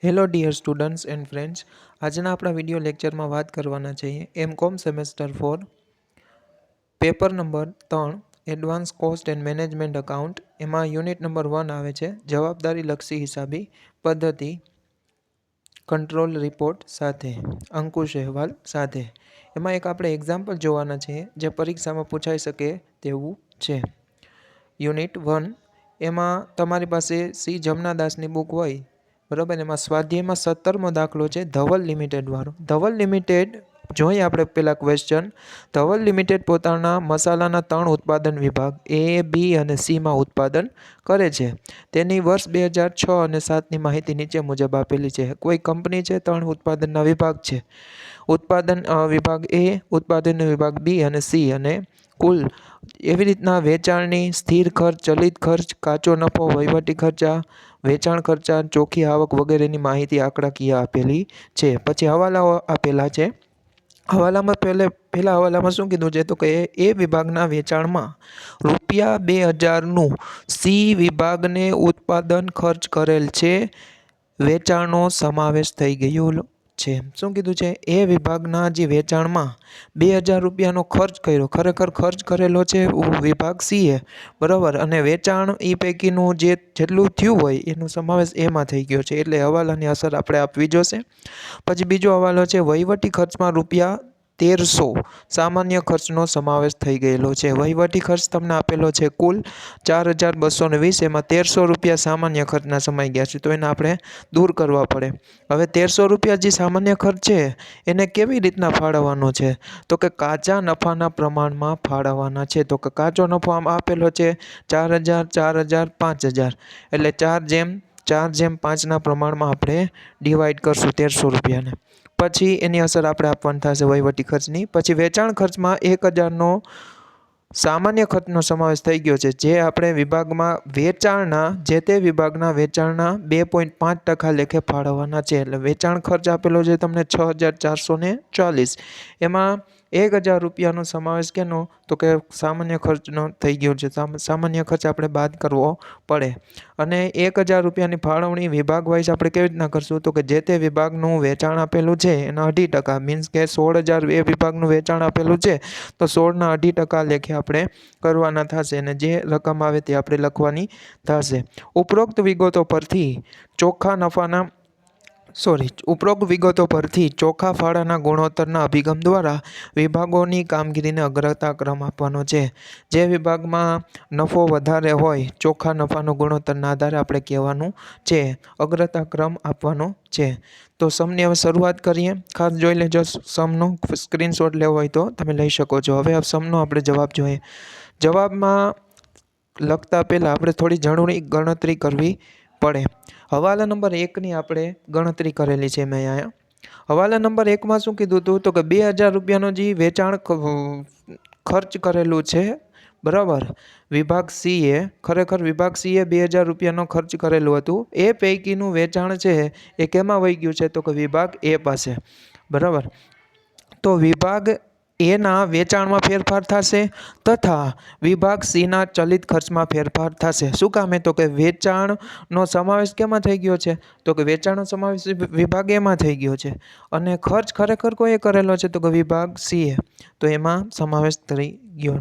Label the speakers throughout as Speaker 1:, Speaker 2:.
Speaker 1: Hello dear students and friends, આજના આપણા video લેક્ચરમાં વાત કરવાના છીએ MCom semester 4 paper number 3 advance cost and management account. એમાં યુનિટ નંબર 1 આવે છે જવાબદારી લક્ષી હિસાબી પદ્ધતિ કંટ્રોલ રિપોર્ટ સાથે અંકુશ અહેવાલ સાથે. એમાં એક આપણે એક્ઝામ્પલ જોવાના છીએ જે પરીક્ષામાં પૂછાઈ શકે તેવું છે. યુનિટ 1 એમાં તમારી પાસે સી જમનાદાસની બુક હોય બરાબર. એમાં સ્વાધ્યાયમાં 17મો દાખલો છે ધવલ લિમિટેડ વાળો. ધવલ લિમિટેડ જોઈએ આપણે પહેલાં ક્વેશ્ચન. ધવલ લિમિટેડ પોતાના મસાલાના 3 ઉત્પાદન વિભાગ એ, બી અને સીમાં ઉત્પાદન કરે છે. તેની વર્ષ 2006 અને 7ની માહિતી નીચે મુજબ આપેલી છે. કોઈ કંપની છે, 3 ઉત્પાદનના વિભાગ છે. ઉત્પાદન વિભાગ એ, ઉત્પાદન વિભાગ બી અને સી, અને કુલ એવી રીતના વેચાણની સ્થિર ખર્ચ, ચલિત ખર્ચ, કાચો નફો, વહીવટી ખર્ચા, વેચાણ ખર્ચા, ચોખ્ખી આવક વગેરેની માહિતી આંકડાકીય આપેલી છે. પછી હવાલાઓ આપેલા છે. હવાલામાં પહેલા હવાલામાં શું કીધું છે તો કે એ વિભાગના વેચાણમાં ₹2000નું સી વિભાગને ઉત્પાદન ખર્ચ કરેલ છે. વેચાણનો સમાવેશ થઈ ગયો છે. શું કીધું છે? એ વિભાગના જે વેચાણમાં ₹2000નો ખર્ચ કર્યો, ખરેખર ખર્ચ કરેલો છે વિભાગ સીએ બરાબર. અને વેચાણ એ પૈકીનું જેટલું થયું હોય એનો સમાવેશ એમાં થઈ ગયો છે. એટલે હવાલાની અસર આપણે આપવી જોશે. પછી બીજો હવાલો છે વહીવટી ખર્ચમાં ₹1300 સામાન્ય ખર્ચનો સમાવેશ થઈ ગયેલો છે. વહીવટી ખર્ચ તમને આપેલો છે કુલ 4220, એમાં ₹1300 સામાન્ય ખર્ચના સમાઈ ગયા છે. તો એને આપણે દૂર કરવા પડે. હવે ₹1300 જે સામાન્ય ખર્ચ છે એને કેવી રીતના ફાળવવાનો છે તો કે કાચા નફાના પ્રમાણમાં ફાળવવાના છે. તો કે કાચો નફો આમ આપેલો છે 4000, 4000, 5000, એટલે 4:5ના પ્રમાણમાં આપણે ડિવાઈડ કરશું ₹1300ને. પછી એની અસર આપણે આપવાની થશે વહીવટી ખર્ચની. પછી વેચાણ ખર્ચમાં 1000નો સામાન્ય ખર્ચનો સમાવેશ થઈ ગયો છે. જે આપણે વિભાગમાં જે તે વિભાગના વેચાણના 2.5% લેખે ફાળવવાના છે. એટલે વેચાણ ખર્ચ આપેલો છે તમને 6440. એમાં ₹1000નો સમાવેશ કેનો તો કે સામાન્ય ખર્ચનો થઈ ગયો છે. સામાન્ય ખર્ચ આપણે બાદ કરવો પડે. અને ₹1000ની ફાળવણી વિભાગ વાઇઝ આપણે કેવી રીતના કરશું તો કે જે તે વિભાગનું વેચાણ આપેલું છે એના 2.5%, મીન્સ કે 16000 એ વિભાગનું વેચાણ આપેલું છે તો 16ના 2.5% લેખે આપણે કરવાના થશે. અને જે રકમ આવે તે આપણે લખવાની થશે. ઉપરોક્ત વિગતો પરથી ચોખ્ખા ફાળાના ગુણોત્તરના અભિગમ દ્વારા વિભાગોની કામગીરીને અગ્રતા ક્રમ આપવાનો છે. જે વિભાગમાં નફો વધારે હોય ચોખ્ખા નફાનો ગુણોત્તરના આધારે આપણે કહેવાનું છે, અગ્રતા ક્રમ આપવાનો છે. તો સમની હવે શરૂઆત કરીએ. ખાસ જોઈ લેજો સમનો. સ્ક્રીનશોટ લેવો હોય તો તમે લઈ શકો છો. હવે સમનો આપણે જવાબ જોઈએ. જવાબમાં લખતા પહેલાં આપણે થોડી જરૂરી ગણતરી કરવી પડે. હવાલા નંબર 1ની આપણે ગણતરી કરેલી છે મેં અહીંયા. હવાલા નંબર 1માં શું કીધું હતું તો કે ₹2000નો જે વેચાણ ખર્ચ કરેલું છે બરાબર. વિભાગ સીએ, ખરેખર વિભાગ સીએ ₹2000નો ખર્ચ કરેલું હતું. એ પૈકીનું વેચાણ છે એ કેમાં વહી ગયું છે તો કે વિભાગ એ પાસે બરાબર. તો વિભાગ એના વેચાણમાં ફેરફાર થશે તથા વિભાગ સીના ચલિત ખર્ચમાં ફેરફાર થશે. શું કામે તો કે વેચાણનો સમાવેશ કેમાં થઈ ગયો છે તો કે વેચાણનો સમાવેશ વિભાગ એમાં થઈ ગયો છે. અને ખર્ચ ખરેખર કોઈએ કરેલો છે તો કે વિભાગ સીએ. તો એમાં સમાવેશ થઈ ગયો,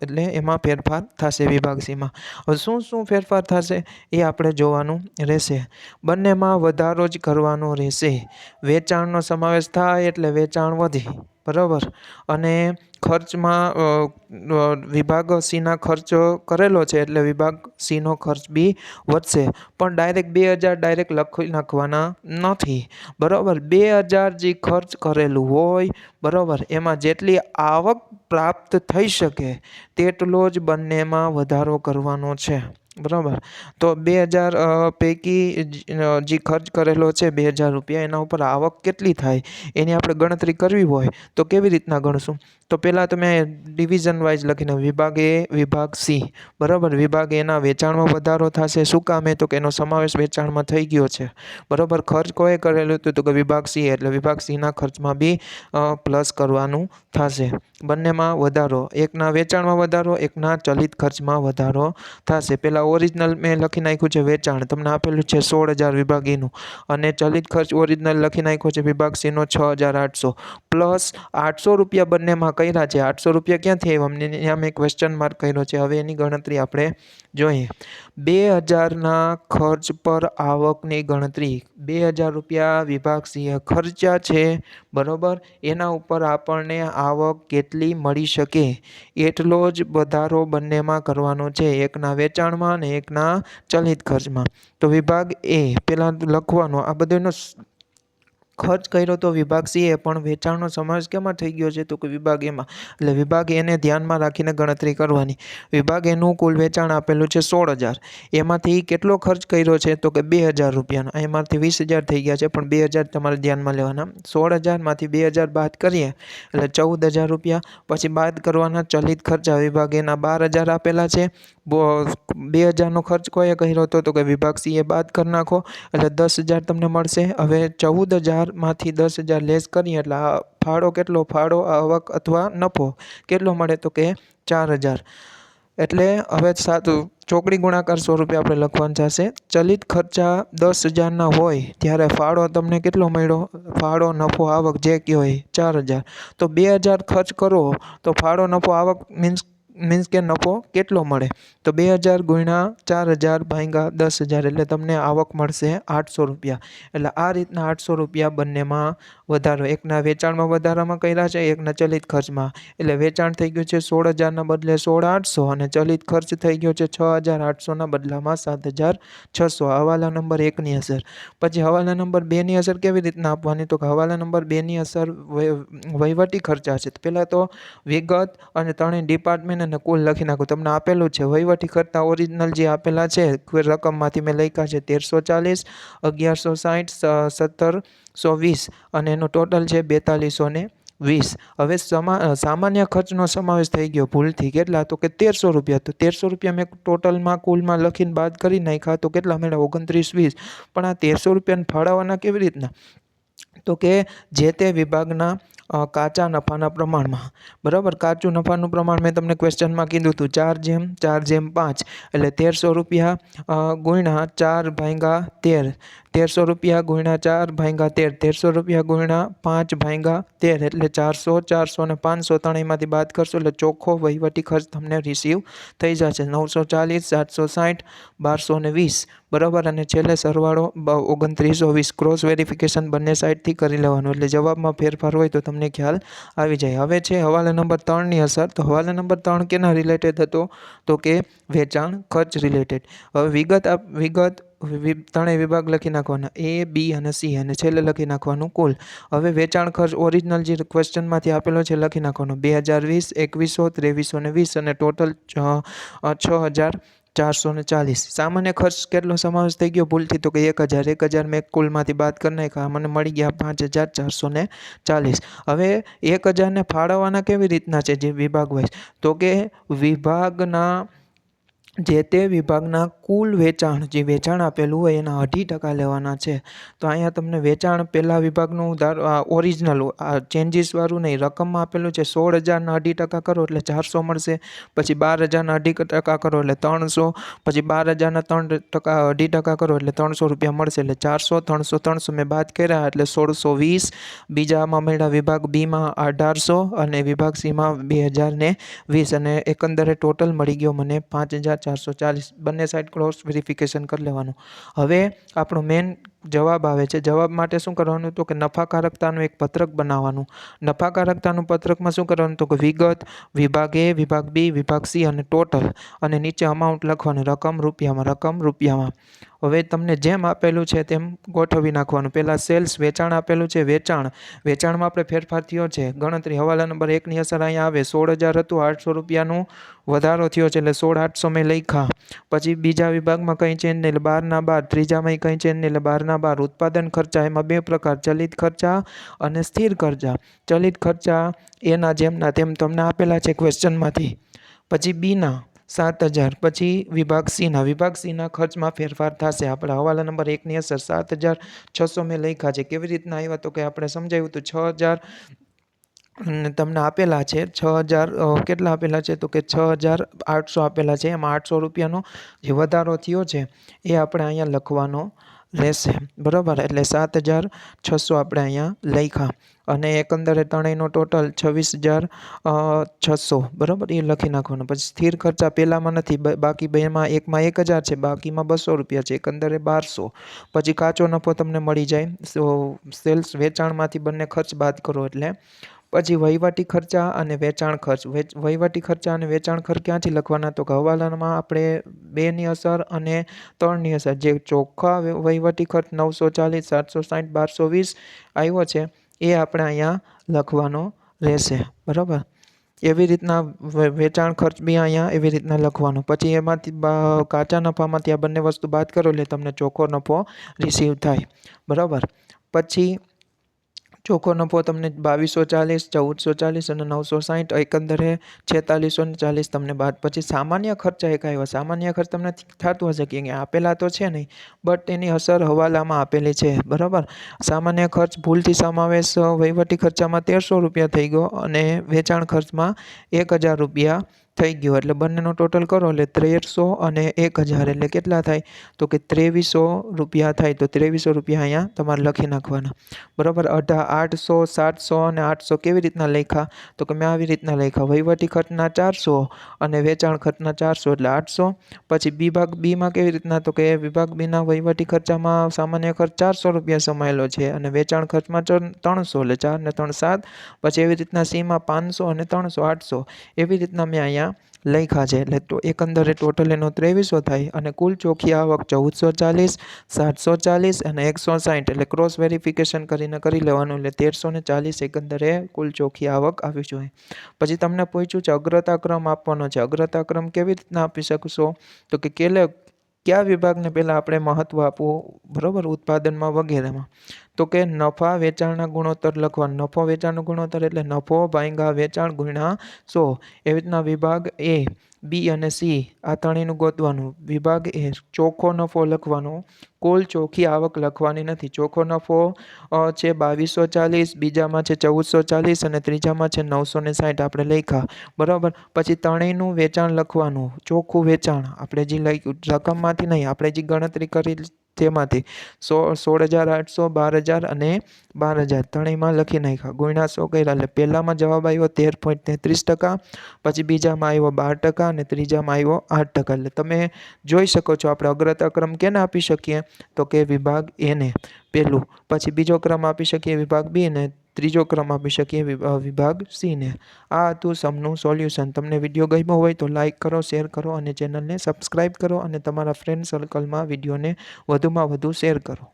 Speaker 1: એટલે એમાં ફેરફાર થશે વિભાગ સીમાં. હવે શું ફેરફાર થશે એ આપણે જોવાનું રહેશે. બંનેમાં વધારો જ કરવાનો રહેશે. વેચાણનો સમાવેશ થાય એટલે વેચાણ વધે બરાબર. અને ખર્ચમાં વિભાગ સીના ખર્ચ કરેલો છે એટલે વિભાગ સીનો ખર્ચ બી વધશે. પણ ડાયરેક્ટ 2000 ડાયરેક્ટ લખી નાખવાના નથી બરાબર. 2000 જે ખર્ચ કરેલું હોય બરાબર એમાં જેટલી આવક પ્રાપ્ત થઈ શકે તેટલો જ બંનેમાં વધારો કરવાનો છે બરાબર. તો 2000 પૈકી જે ખર્ચ કરેલો છે ₹2000, એના ઉપર આવક કેટલી થાય એની આપણે ગણતરી કરવી હોય તો કેવી રીતના ગણશું તો પહેલાં તમે ડિવિઝન વાઇઝ લખીને વિભાગ એ, વિભાગ સી બરાબર. વિભાગ એના વેચાણમાં વધારો થશે. શું કામે તો કે એનો સમાવેશ વેચાણમાં થઈ ગયો છે બરાબર. ખર્ચ કોએ કરેલું હતું તો કે વિભાગ સી, એટલે વિભાગ સીના ખર્ચમાં બી પ્લસ કરવાનું થશે. બંનેમાં વધારો, એકના વેચાણમાં વધારો, એકના ચલિત ખર્ચમાં વધારો થશે. પહેલાં ઓરિજિનલ મેં લખી નાખ્યું છે વેચાણ, તમને આપેલું છે 16,000 વિભાગ એનું, અને ચલિત ખર્ચ ઓરિજિનલ લખી નાખ્યો છે વિભાગ સીનો 6,800 પ્લસ 800 રૂપિયા બંનેમાં કર્યા છે. 800 રૂપિયા ક્યાંથી આવ્યા અમને અહીંયા મેં ક્વેશ્ચન માર્ક કર્યો છે. હવે એની ગણતરી આપણે જોઈએ. 2,000ના ખર્ચ પર આવકની ગણતરી. 2,000 રૂપિયા વિભાગ સીએ ખર્ચા છે, બરોબર. એના ઉપર આપણને આવક કેટલી મળી શકે એટલો જ વધારો બંનેમાં કરવાનો છે, એકના વેચાણમાં અને એકના ચલિત ખર્ચમાં. તો વિભાગ એ પહેલાં લખવાનો આ બધાનો ખર્ચ કર્યો તો વિભાગ સીએ, પણ વેચાણનો સમાવેશ કેમાં થઈ ગયો છે તો કે વિભાગ એમાં, એટલે વિભાગ એને ધ્યાનમાં રાખીને ગણતરી કરવાની. વિભાગ એનું કુલ વેચાણ આપેલું છે 16,000, એમાંથી કેટલો ખર્ચ કર્યો છે તો કે 2,000 રૂપિયાનો. એમાંથી 20,000 થઈ ગયા છે, પણ 2,000 તમારે ધ્યાનમાં લેવાના. 16,000માંથી 2,000 બાદ કરીએ એટલે 14,000 રૂપિયા. પછી બાદ કરવાના ચલિત ખર્ચા, વિભાગ એના 12,000 આપેલા છે. 2,000નો ખર્ચ કોઈએ કર્યો હતો તો કે વિભાગ સીએ, બાદ કરી નાખો એટલે 10,000 તમને મળશે. હવે 14,000માંથી 10,000 લેસ કરીએ એટલે આ ફાળો કેટલો, ફાળો આવક અથવા નફો કેટલો મળે તો કે 4,000. એટલે હવે ચોકડી ગુણાકાર 100 રૂપિયા આપણે લખવાનું થશે. ચલિત ખર્ચા 10,000ના હોય ત્યારે ફાળો તમને કેટલો મળ્યો, ફાળો નફો આવક જે કયો હોય 4,000. તો 2,000 ખર્ચ કરો તો ફાળો નફો આવક મીન્સ કે નફો કેટલો મળે, તો 2,000 ગુણ્યા 4,000 ભાગ્યા 10,000 એટલે તમને આવક મળશે 800 રૂપિયા. એટલે આ રીતના 800 રૂપિયા બંનેમાં વધારો, એકના વેચાણમાં વધારામાં કર્યા છે, એકના ચલિત ખર્ચમાં. એટલે વેચાણ થઈ ગયું છે 16,000ના બદલે 16,800 અને ચલિત ખર્ચ થઈ ગયો છે 6,800ના બદલામાં 7,600. હવાલા નંબર 1ની અસર. પછી હવાલા નંબર 2ની અસર કેવી રીતના આપવાની, તો કે હવાલા નંબર 2ની અસર વહીવટી ખર્ચા છે. પહેલાં તો વિગત અને ત્રણેય ડિપાર્ટમેન્ટ અને કુલ લખી નાખું. તમને આપેલું છે વહીવટી ખર્ચા ઓરિજિનલ જે આપેલા છે રકમમાંથી મેં લખ્યા છે 1,340, 1,160, 1,720 અને એનો ટોટલ છે 4,220. હવે સામાન્ય ખર્ચનો સમાવેશ થઈ ગયો ભૂલથી, કેટલા તો કે 1,300 રૂપિયા. તો 1,300 રૂપિયા મેં ટોટલમાં કુલમાં લખીને બાદ કરી નાખ્યા તો કેટલા મળ્યા 29,20. પણ આ 1,300 રૂપિયાને ફાળવવાના કેવી રીતના, તો કે જે તે વિભાગના કાચા નફાના પ્રમાણમાં, બરાબર. કાચું નફાનું પ્રમાણ મેં તમને ક્વેશ્ચનમાં કીધું હતું 4:4:5 એટલે 1,300 રૂપિયા ગુણ્યા 4/13, 1,300 રૂપિયા ગુણ્યા 4/13, 1,300 રૂપિયા ગુણ્યા 5/13 એટલે 400, 400 અને 500 ત્રણેયમાંથી બાદ કરશો એટલે ચોખ્ખો વહીવટી ખર્ચ તમને રિસીવ થઈ જશે 940, 760, 1,220, બરાબર. અને છેલ્લે સરવાળો 2,920. ક્રોસ વેરિફિકેશન બંને સાઈડથી કરી લેવાનું, એટલે જવાબમાં ફેરફાર હોય તો તમને ખ્યાલ આવી જાય. હવે છે હવાલા નંબર 3ની અસર. તો હવાલા નંબર 3 કેના રિલેટેડ હતો તો કે વેચાણ ખર્ચ રિલેટેડ. હવે વિગત ત્રણેય વિભાગ લખી નાખવાના A, B અને C અને છેલ્લે લખી નાખવાનું કુલ. હવે વેચાણ ખર્ચ ઓરિજિનલ જે ક્વેશ્ચનમાંથી આપેલો છે લખી નાખવાનો 2,020, 2,100, 2,320 અને 20 અને ટોટલ 6,440. સામાન્ય ખર્ચ કેટલો સમાવેશ થઈ ગયો ભૂલથી તો કે 1,000. 1,000 મેં કુલમાંથી બાદ કરી નાખ્યા, મને મળી ગયા 5,440. હવે 1,000ને ફાળવવાના કેવી રીતના છે જે વિભાગ વાઇઝ, તો કે વિભાગના જે તે વિભાગના કુલ વેચાણ, જે વેચાણ આપેલું હોય એના 2.5% લેવાના છે. તો અહીંયા તમને વેચાણ પહેલા વિભાગનું ઓરિજિનલ ચેન્જીસવાળું નહીં, રકમમાં આપેલું છે 16,000ના 2.5% કરો એટલે 400 મળશે. પછી 12,000ના 2.5% કરો એટલે 300, પછી 12,000ના 2.5% કરો એટલે 300 રૂપિયા મળશે. એટલે 400, 300, 300 મેં બાદ કર્યા એટલે 1,620. બીજામાં મળ્યા વિભાગ બીમાં 1,800 અને વિભાગ સીમાં 2,020 અને એકંદરે ટોટલ મળી ગયો મને 5,440. બંને સાઈડ ક્રોસ વેરિફિકેશન કરી લેવાનું. હવે આપણો મેન જવાબ આવે છે. જવાબ માટે શું કરવાનું તો કે નફાકારકતાનું એક પત્રક બનાવવાનું. નફાકારકતાનું પત્રકમાં શું કરવાનું તો કે વિગત, વિભાગ A, વિભાગ B, વિભાગ C અને ટોટલ, અને નીચે અમાઉન્ટ લખવાનું રકમ રૂપિયામાં. હવે તમને જેમ આપેલું છે તેમ ગોઠવી નાખવાનું. પહેલાં સેલ્સ વેચાણ આપેલું છે, વેચાણમાં આપણે ફેરફાર થયો છે. ગણતરી હવાલા નંબર 1ની અસર અહીંયા આવે 16,000 હતું, 800 રૂપિયાનું વધારો થયો છે એટલે 16,800 મેં લખ્યા. પછી બીજા વિભાગમાં કંઈ ચેન્જ નહીં એટલે 12/12, ત્રીજામાં કંઈ ચેન્જ નહીં એટલે 12/12. ઉત્પાદન ખર્ચા એમાં 2 પ્રકાર, ચલિત ખર્ચા અને સ્થિર ખર્ચા. ચલિત ખર્ચા એના જેમના તેમ તમને આપેલા છે ક્વેશ્ચનમાંથી. પછી બીના 7,000, પછી વિભાગ સીના ખર્ચમાં ફેરફાર થશે. આપણે હવાલા નંબર 1ની અસર 7,600 મેં લખ્યા છે. કેવી રીતના આવ્યા તો કે આપણે સમજાવ્યું હતું 6,000 અને તમને આપેલા છે 6,000 કેટલા આપેલા છે તો કે 6,800 આપેલા છે. એમાં 800 રૂપિયાનો જે વધારો થયો છે એ આપણે અહીંયા લખવાનો રહેશે, બરાબર. એટલે 7,600 આપણે અહીંયા લખ્યા અને એકંદરે ત્રણેયનો ટોટલ 26,600, બરાબર, એ લખી નાખવાનું. પછી સ્થિર ખર્ચા પહેલામાં નથી, બાકી બેમાં એકમાં 1,000 છે, બાકીમાં 200 રૂપિયા છે, એકંદરે 1,200. પછી કાચો નફો તમને મળી જાય. સેલ્સ વેચાણમાંથી બંને ખર્ચ બાદ કરો એટલે. પછી વહીવટી ખર્ચા અને વેચાણ ખર્ચ. વહીવટી ખર્ચા અને વેચાણ ખર્ચ ક્યાંથી લખવાના તો કે હવાલામાં આપણે 2ની અસર અને 3ની અસર. જે ચોખ્ખા વહીવટી ખર્ચ 940, 760, 1,220 આવ્યો છે એ આપણે અહીંયા લખવાનો રહેશે, બરાબર. એવી રીતના વેચાણ ખર્ચ બી અહીંયા એવી રીતના લખવાનો. પછી એમાંથી કાચા નફામાંથી આ બંને વસ્તુ બાદ કરો એટલે તમને ચોખ્ખો નફો રિસીવ થાય, બરાબર. પછી ચોખ્ખો નફો તમને 2,240, 1,440 અને 960, એકંદરે 4,640 તમને બાદ. પછી સામાન્ય ખર્ચા એક આવ્યા. સામાન્ય ખર્ચ તમને થતું હશે કે આપેલા તો છે નહીં, બટ એની અસર હવાલામાં આપેલી છે, બરાબર. સામાન્ય ખર્ચ ભૂલથી સમાવેશ વહીવટી ખર્ચામાં 1,300 રૂપિયા થઈ ગયો અને વેચાણ ખર્ચમાં 1,000 રૂપિયા થઈ ગયો. એટલે બંનેનો ટોટલ કરો એટલે 1,300 અને 1,000 એટલે કેટલા થાય તો કે 2,300 રૂપિયા થાય. તો 2,300 રૂપિયા અહીંયા તમારે લખી નાખવાના, બરાબર. 800, 700 અને 800 કેવી રીતના લખ્યા તો કે મેં આવી રીતના લખ્યા. વહીવટી ખર્ચના 400 અને વેચાણ ખર્ચના 400 એટલે 800. પછી વિભાગ બીમાં કેવી રીતના તો કે વિભાગ બીના વહીવટી ખર્ચામાં સામાન્ય ખર્ચ 400 રૂપિયા સમાયેલો છે અને વેચાણ ખર્ચમાં 300 એટલે 4 ને 3 7. પછી એવી રીતના સીમાં 500 અને 300 800 એવી રીતના મેં અહીંયા લખ્યા છે. એટલે તો એકંદરે ટોટલ એનો 2,300 થાય અને કુલ ચોખ્ખી આવક 1,440, 740 અને 160. એટલે ક્રોસ વેરિફિકેશન કરીને કરી લેવાનું એટલે 1,340 એકંદરે કુલ ચોખ્ખી આવક આવી જોઈએ. પછી તમને પૂછ્યું છે અગ્રતા ક્રમ આપવાનો છે. અગ્રતા ક્રમ કેવી રીતના આપી શકશો તો કે કયા વિભાગને પહેલાં આપણે મહત્ત્વ આપવું, બરાબર, ઉત્પાદનમાં વગેરેમાં. તો કે નફા વેચાણના ગુણોત્તર લખવાનું. નફો વેચાણનો ગુણોત્તર એટલે નફો ભાગ્યા વેચાણ ગુણ્યા 100. એવી રીતના વિભાગ એ, બી અને સી આ ત્રણેયનું ગોતવાનું. વિભાગ એ ચોખ્ખો નફો લખવાનો, કુલ ચોખ્ખી આવક લખવાની નથી. ચોખ્ખો નફો છે 2,240, બીજામાં છે 1,440 અને ત્રીજામાં છે 960 આપણે લખ્યા, બરાબર. પછી ત્રણેયનું વેચાણ લખવાનું. ચોખ્ખું વેચાણ આપણે જે લખ્યું રકમમાંથી નહીં, આપણે જે ગણતરી કરી તેમાંથી 16,800, 12,000 અને 12,000 ત્રણેયમાં લખી નાખ્યા. ગુણ્યા 100 કર્યા એટલે પહેલામાં જવાબ આવ્યો 13.33%, પછી બીજામાં આવ્યો 12% અને ત્રીજામાં આવ્યો 8%. એટલે તમે જોઈ શકો છો આપણે અગ્રતા ક્રમ કેને આપી શકીએ તો કે વિભાગ એને પહેલું, પછી બીજો ક્રમ આપી શકીએ વિભાગ બી ને, ત્રીજો ક્રમ આપી શકીએ વિભાગ સી ને. આ હતું સમનું સોલ્યુશન. તમને વિડીયો ગમ્યો હોય તો લાઇક કરો, શેર કરો અને ચેનલને સબસ્ક્રાઈબ કરો અને તમારા ફ્રેન્ડ સર્કલમાં વિડીયોને વધુમાં વધુ શેર કરો.